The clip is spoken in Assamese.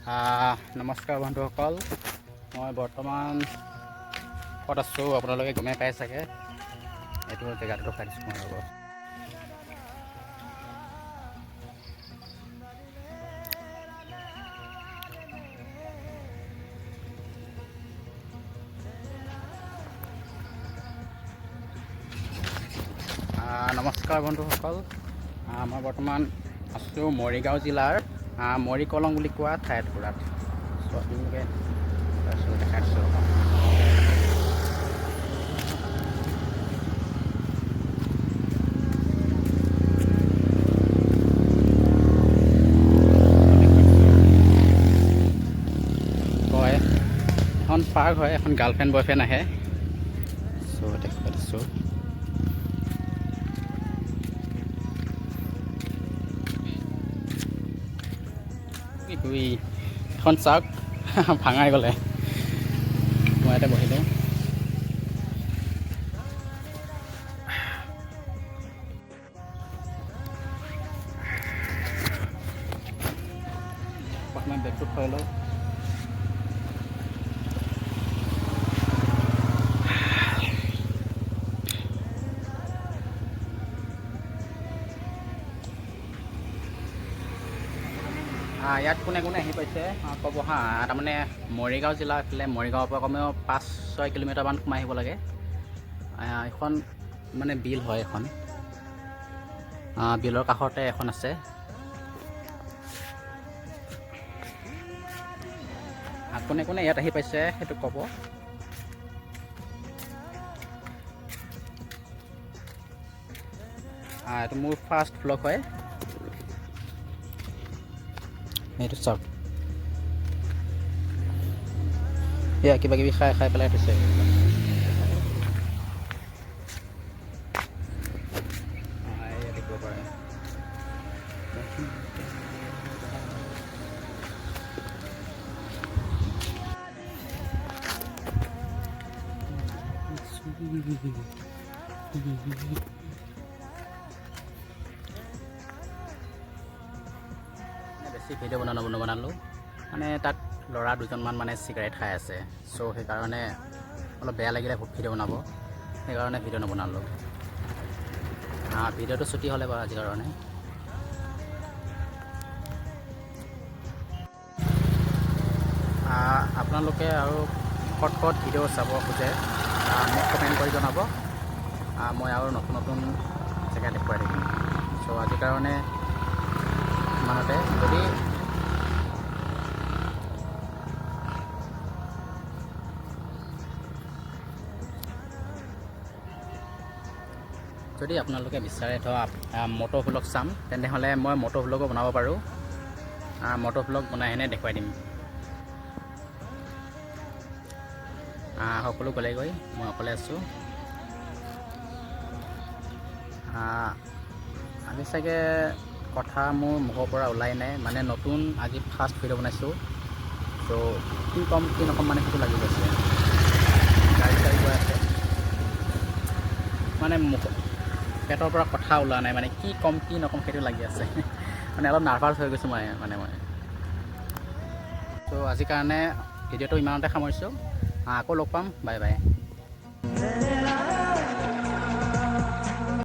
নমস্কাৰ বন্ধুসকল, মই বৰ্তমান ক'ত আছোঁ আপোনালোকে গমেই পাই চাগে। এইটো জেগাটো ৰখাই দিছোঁ মই ৰ'ব। নমস্কাৰ বন্ধুসকল, মই বৰ্তমান আছোঁ মৰিগাঁও জিলাৰ মৰিকলং বুলি কোৱা ঠাই এটুকুৰাত। চ' আপোনালোকে দেখাই দিছোঁ ৰ'ব। হয়, এখন পাৰ্ক হয়, এখন গাৰ্লফ্ৰেণ্ড বয়ফ্ৰেণ্ড আহে। চ' দেখাই দিছোঁ। এখন চাওক ভাঙাই গ'লে। মই ইয়াতে বহিলোঁ। প্ৰথমে বেগটো থৈ লওঁ। ইয়াত কোনে কোনে আহি পাইছে ক'ব তাৰমানে মৰিগাঁও জিলা এইফালে মৰিগাঁৱৰ পৰা কমেও 5-6 কিলোমিটাৰমান সোমাই আহিব লাগে। এখন মানে বিল হয়, এখন বিলৰ কাষতে এখন আছে। কোনে কোনে ইয়াত আহি পাইছে সেইটো ক'ব। এইটো মোৰ ফাৰ্ষ্ট ভ্লগ হয়। এইটো চাওক, এয়া কিবা কিবি খাই খাই পেলাই থৈছে। দেখিব পাৰে। বেছি ভিডিঅ' নবনালোঁ মানে তাত ল'ৰা দুজনমান মানে চিগাৰেট খাই আছে। চ' সেইকাৰণে অলপ বেয়া লাগিলে ভিডিঅ' বনাব, সেইকাৰণে ভিডিঅ' নবনালোঁ। ভিডিঅ'টো ছুটি হ'লে বাৰু আজিৰ কাৰণে। আপোনালোকে আৰু ক'ত ভিডিঅ' চাব খোজে মোক কমেণ্ট কৰি জনাব। মই আৰু নতুন নতুন জেগা দেখুৱাই থাকিম। চ' আজিৰ কাৰণে ইমানতে। যদি আপোনালোকে বিচাৰে মটৰ ভ্লগ চাম, তেনেহ'লে মই মটৰ ভ্লগো বনাব পাৰোঁ। মটৰ ভ্লগ বনাই কিনে দেখুৱাই দিম। সকলো গ'লেগৈ, মই অকলে আছোঁ। আজি চাগে কথা মোৰ মুখৰ পৰা ওলাই নাই, মানে নতুন আজি ফাৰ্ষ্ট ভিডিঅ' বনাইছোঁ। ত' কি ক'ম কি নক'ম মানে সেইটো লাগি গৈছে। গাড়ী চাড়ী গৈ আছে, মানে পেটৰ পৰা কথা ওলোৱা নাই, মানে কি ক'ম কি নক'ম সেইটো লাগি আছে। মানে অলপ নাৰ্ভাছ হৈ গৈছোঁ মই। ত' আজিৰ কাৰণে ভিডিঅ'টো ইমানতে সামৰিছোঁ। আকৌ লগ পাম, বাই বাই।